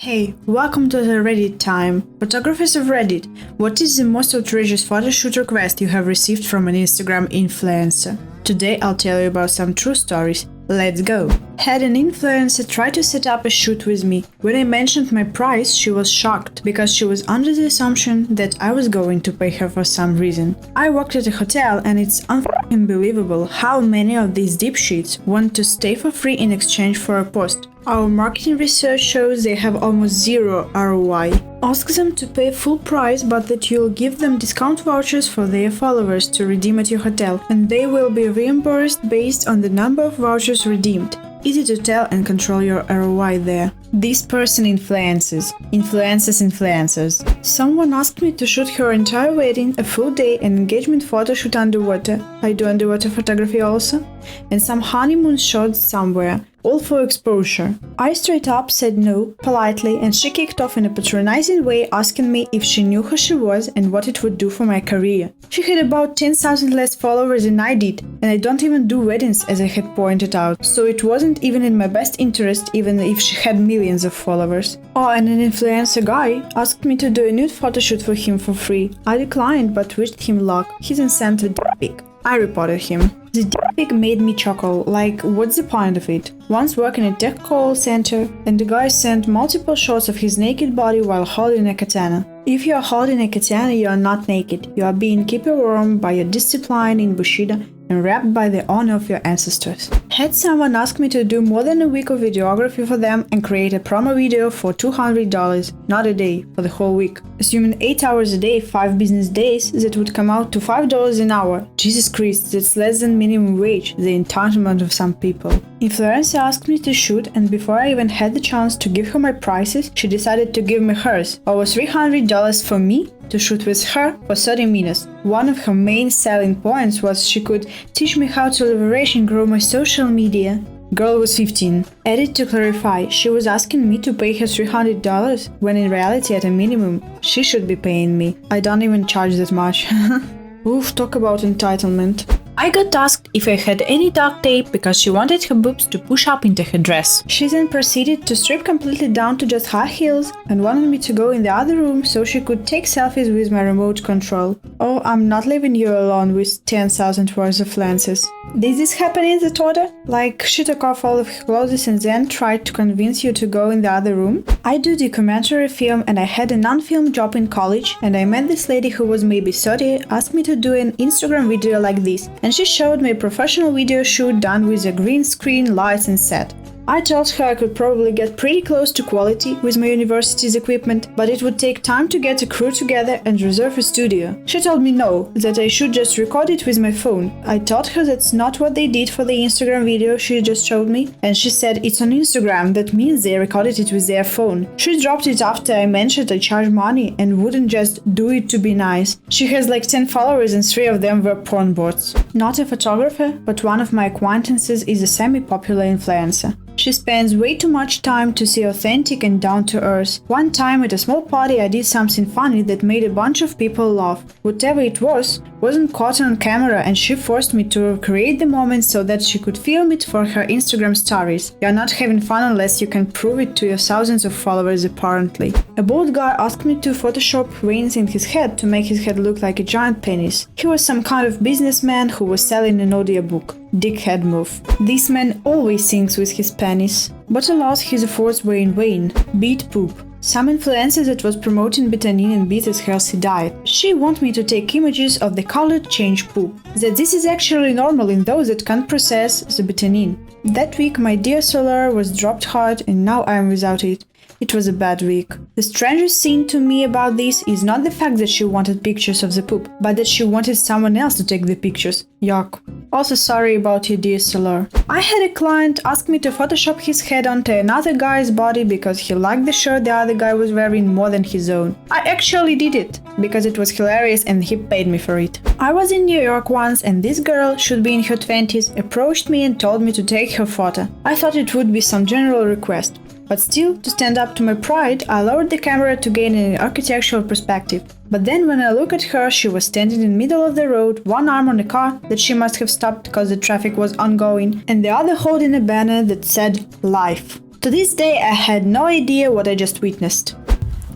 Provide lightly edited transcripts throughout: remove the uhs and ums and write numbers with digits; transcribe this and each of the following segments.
Hey, welcome to the Reddit time. Photographers of Reddit, what is the most outrageous photo shoot request you have received from an Instagram influencer? Today I'll tell you about some true stories. Let's go! Had an influencer try to set up a shoot with me. When I mentioned my price, she was shocked because she was under the assumption that I was going to pay her for some reason. I worked at a hotel and it's unbelievable how many of these dipshits want to stay for free in exchange for a post. Our marketing research shows they have almost zero ROI. Ask them to pay full price, but that you'll give them discount vouchers for their followers to redeem at your hotel, and they will be reimbursed based on the number of vouchers redeemed. Easy to tell and control your ROI there. This person influences. Someone asked me to shoot her entire wedding, a full day, an engagement photo shoot underwater. I do underwater photography also. And some honeymoon shots somewhere. All for exposure. I straight up said no, politely, and she kicked off in a patronizing way, asking me if she knew who she was and what it would do for my career. She had about 10,000 less followers than I did, and I don't even do weddings, as I had pointed out, so it wasn't even in my best interest, even if she had millions of followers. Oh, and an influencer guy asked me to do a nude photo shoot for him for free. I declined, but wished him luck. He then sent a dick pic. I reported him. The dick pic made me chuckle, like, what's the point of it? Once working at a tech call center, and the guy sent multiple shots of his naked body while holding a katana. If you are holding a katana, you are not naked. You are being kept warm by your discipline in Bushido and wrapped by the honor of your ancestors. Had someone asked me to do more than a week of videography for them and create a promo video for $200, not a day, for the whole week. Assuming 8 hours a day, 5 business days, that would come out to $5 an hour. Jesus Christ, that's less than minimum wage, the entitlement of some people. Influencer asked me to shoot, and before I even had the chance to give her my prices, she decided to give me hers. Over $300 for me to shoot with her for 30 minutes. One of her main selling points was she could teach me how to leverage and grow my social media. Girl was 15. Added to clarify, she was asking me to pay her $300, when in reality at a minimum, she should be paying me. I don't even charge that much. Oof, talk about entitlement. I got asked if I had any duct tape because she wanted her boobs to push up into her dress. She then proceeded to strip completely down to just high heels and wanted me to go in the other room so she could take selfies with my remote control. Oh, I'm not leaving you alone with 10,000 worth of lenses. Did this happen in the order? Like, she took off all of her clothes and then tried to convince you to go in the other room? I do documentary film and I had a non-film job in college, and I met this lady who was maybe 30, asked me to do an Instagram video like this, and she showed me a professional video shoot done with a green screen, lights and set. I told her I could probably get pretty close to quality with my university's equipment, but it would take time to get a crew together and reserve a studio. She told me no, that I should just record it with my phone. I told her that's not what they did for the Instagram video she just showed me, and she said it's on Instagram, that means they recorded it with their phone. She dropped it after I mentioned I charge money and wouldn't just do it to be nice. She has like 10 followers and 3 of them were porn bots. Not a photographer, but one of my acquaintances is a semi-popular influencer. She spends way too much time to see authentic and down-to-earth. One time at a small party I did something funny that made a bunch of people laugh. Whatever it wasn't caught on camera, and she forced me to recreate the moment so that she could film it for her Instagram stories. You're not having fun unless you can prove it to your thousands of followers apparently. A bald guy asked me to Photoshop veins in his head to make his head look like a giant penis. He was some kind of businessman who was selling an audiobook. Dickhead move. This man always sings with his penis, but alas, his efforts were in vain. Beat poop. Some influencer that was promoting betanin and beat as healthy diet. She wanted me to take images of the color change poop. That this is actually normal in those that can't process the betanin. That week my DSLR was dropped hard and now I am without it. It was a bad week. The strangest thing to me about this is not the fact that she wanted pictures of the poop, but that she wanted someone else to take the pictures. Yuck. Also sorry about your DSLR. I had a client ask me to Photoshop his head onto another guy's body because he liked the shirt the other guy was wearing more than his own. I actually did it, because it was hilarious and he paid me for it. I was in New York once and this girl, should be in her 20s, approached me and told me to take her photo. I thought it would be some general request. But still, to stand up to my pride, I lowered the camera to gain an architectural perspective. But then when I look at her, she was standing in the middle of the road, one arm on a car that she must have stopped because the traffic was ongoing, and the other holding a banner that said "Life." To this day, I had no idea what I just witnessed.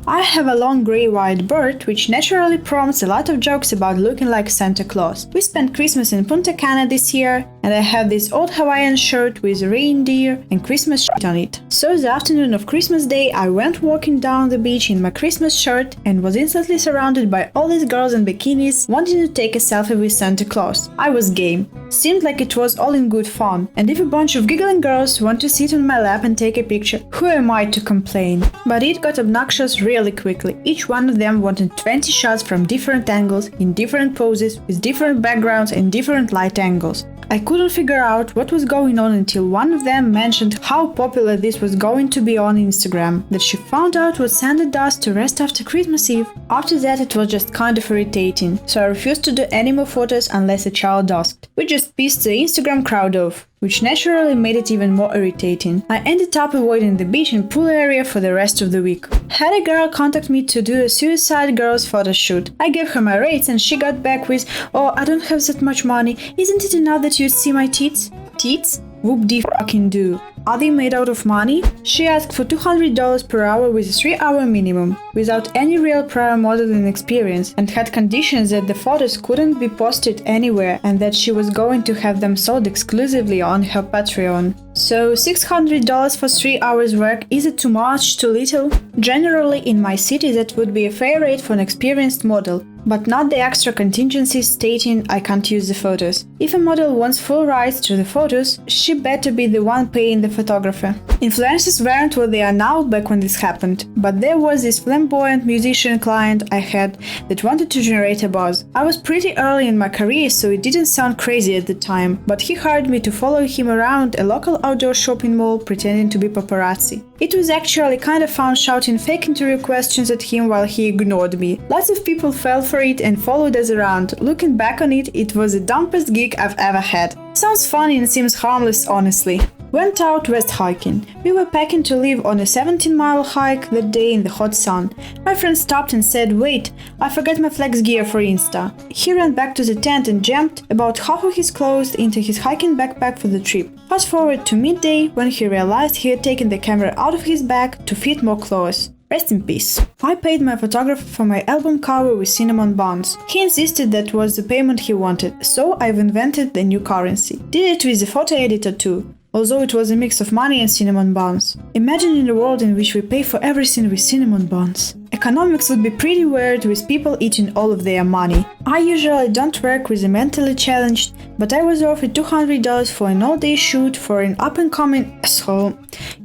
I have a long grey-white beard, which naturally prompts a lot of jokes about looking like Santa Claus. We spent Christmas in Punta Cana this year, and I have this old Hawaiian shirt with a reindeer and Christmas shit on it. So the afternoon of Christmas Day, I went walking down the beach in my Christmas shirt and was instantly surrounded by all these girls in bikinis wanting to take a selfie with Santa Claus. I was game. Seemed like it was all in good fun, and if a bunch of giggling girls want to sit on my lap and take a picture, who am I to complain? But it got obnoxious really quickly. Each one of them wanted 20 shots from different angles, in different poses, with different backgrounds and different light angles. I couldn't figure out what was going on until one of them mentioned how popular this was going to be on Instagram, that she found out what Santa does to rest after Christmas Eve. After that it was just kind of irritating, so I refused to do any more photos unless a child asked. We just pissed the Instagram crowd off, which naturally made it even more irritating. I ended up avoiding the beach and pool area for the rest of the week. Had a girl contact me to do a Suicide Girls photo shoot. I gave her my rates and she got back with, "Oh, I don't have that much money. Isn't it enough that you see my tits?" Tits? Whoop-de-fucking-do. Are they made out of money? She asked for $200 per hour with a 3-hour minimum, without any real prior modeling experience, and had conditions that the photos couldn't be posted anywhere and that she was going to have them sold exclusively on her Patreon. So $600 for 3 hours work, is it too much, too little? Generally, in my city that would be a fair rate for an experienced model, but not the extra contingencies stating I can't use the photos. If a model wants full rights to the photos, she better be the one paying the photographer. Influencers weren't what they are now back when this happened, but there was this flamboyant musician client I had that wanted to generate a buzz. I was pretty early in my career, so it didn't sound crazy at the time, but he hired me to follow him around a local outdoor shopping mall pretending to be paparazzi. It was actually kind of fun shouting fake interview questions at him while he ignored me. Lots of people fell for it and followed us around. Looking back on it, it was the dumbest gig I've ever had. Sounds funny and seems harmless, honestly. Went out west hiking. We were packing to leave on a 17-mile hike that day in the hot sun. My friend stopped and said, "Wait, I forgot my flex gear for Insta." He ran back to the tent and jammed about half of his clothes into his hiking backpack for the trip. Fast forward to midday when he realized he had taken the camera out of his bag to fit more clothes. Rest in peace. I paid my photographer for my album cover with cinnamon buns. He insisted that was the payment he wanted, so I've invented the new currency. Did it with the photo editor too, although it was a mix of money and cinnamon buns. Imagine in a world in which we pay for everything with cinnamon buns. Economics would be pretty weird with people eating all of their money. I usually don't work with the mentally challenged, but I was offered $200 for an all-day shoot for an up-and-coming asshole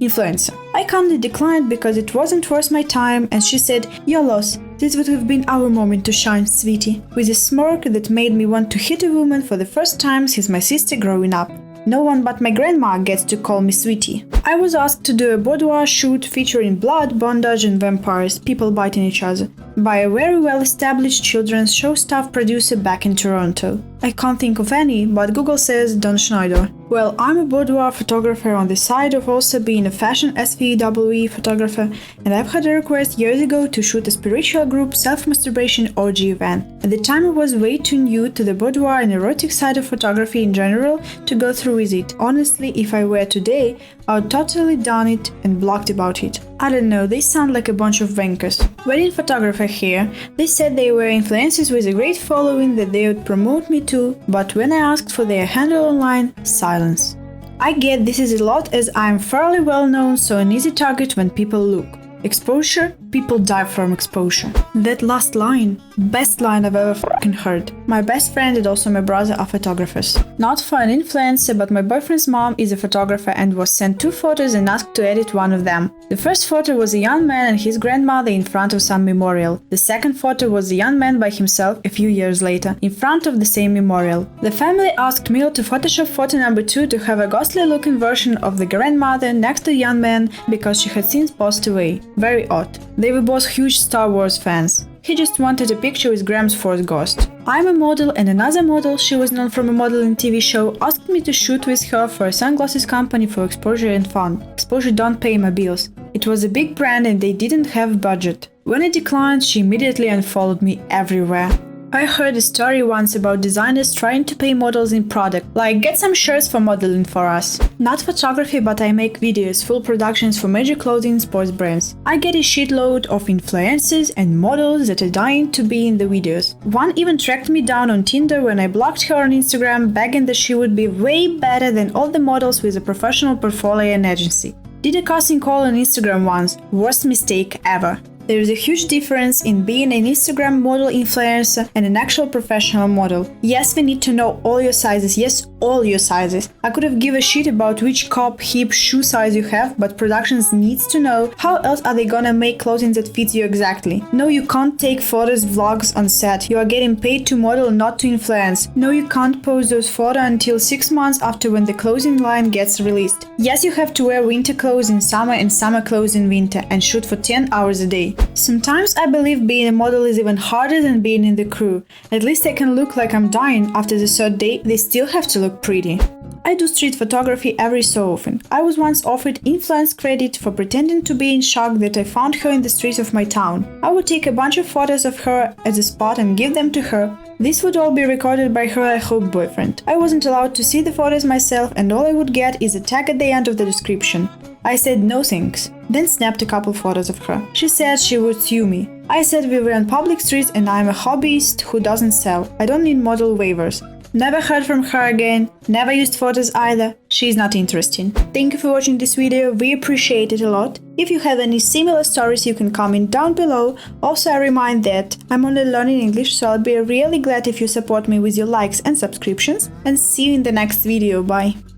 influencer. I calmly declined because it wasn't worth my time, and she said, "Your loss. This would have been our moment to shine, sweetie," with a smirk that made me want to hit a woman for the first time since my sister growing up. No one but my grandma gets to call me sweetie. I was asked to do a boudoir shoot featuring blood, bondage and vampires, people biting each other, by a very well-established children's show staff producer back in Toronto. I can't think of any, but Google says Don Schneider. Well, I'm a boudoir photographer on the side of also being a fashion SVW photographer, and I've had a request years ago to shoot a spiritual group self-masturbation orgy event. At the time I was way too new to the boudoir and erotic side of photography in general to go through with it. Honestly, if I were today, I would totally done it and blogged about it. I don't know, they sound like a bunch of wankers. Wedding photographer here, they said they were influencers with a great following that they would promote me to, but when I asked for their handle online, silence. I get this is a lot as I'm fairly well known, so an easy target when people look. Exposure? People die from exposure. That last line, best line I've ever fucking heard. My best friend and also my brother are photographers. Not for an influencer, but my boyfriend's mom is a photographer and was sent 2 photos and asked to edit one of them. The first photo was a young man and his grandmother in front of some memorial. The second photo was a young man by himself a few years later, in front of the same memorial. The family asked Mil to Photoshop photo number 2 to have a ghostly looking version of the grandmother next to the young man because she had since passed away. Very odd. They were both huge Star Wars fans. He just wanted a picture with Graham's fourth ghost. I'm a model, and another model, she was known from a modeling TV show, asked me to shoot with her for a sunglasses company for exposure and fun. Exposure don't pay my bills. It was a big brand and they didn't have budget. When I declined, she immediately unfollowed me everywhere. I heard a story once about designers trying to pay models in product, like get some shirts for modeling for us. Not photography, but I make videos, full productions for major clothing sports brands. I get a shitload of influencers and models that are dying to be in the videos. One even tracked me down on Tinder when I blocked her on Instagram, begging that she would be way better than all the models with a professional portfolio and agency. Did a casting call on Instagram once, worst mistake ever. There is a huge difference in being an Instagram model influencer and an actual professional model. Yes, we need to know all your sizes, yes, all your sizes. I could have given a shit about which cup, hip, shoe size you have, but productions needs to know how else are they gonna make clothing that fits you exactly. No, you can't take photos, vlogs on set. You are getting paid to model, not to influence. No, you can't post those photos until 6 months after when the clothing line gets released. Yes, you have to wear winter clothes in summer and summer clothes in winter and shoot for 10 hours a day. Sometimes I believe being a model is even harder than being in the crew. At least I can look like I'm dying. After the third day, they still have to look pretty. I do street photography every so often. I was once offered influence credit for pretending to be in shock that I found her in the streets of my town. I would take a bunch of photos of her at the spot and give them to her. This would all be recorded by her I hope boyfriend. I wasn't allowed to see the photos myself, and all I would get is a tag at the end of the description. I said no thanks, then snapped a couple photos of her. She said she would sue me. I said we were on public streets and I'm a hobbyist who doesn't sell. I don't need model waivers. Never heard from her again, never used photos either. She's not interesting. Thank you for watching this video, we appreciate it a lot. If you have any similar stories, you can comment down below. Also, I remind that I'm only learning English, so I'll be really glad if you support me with your likes and subscriptions. And see you in the next video, bye!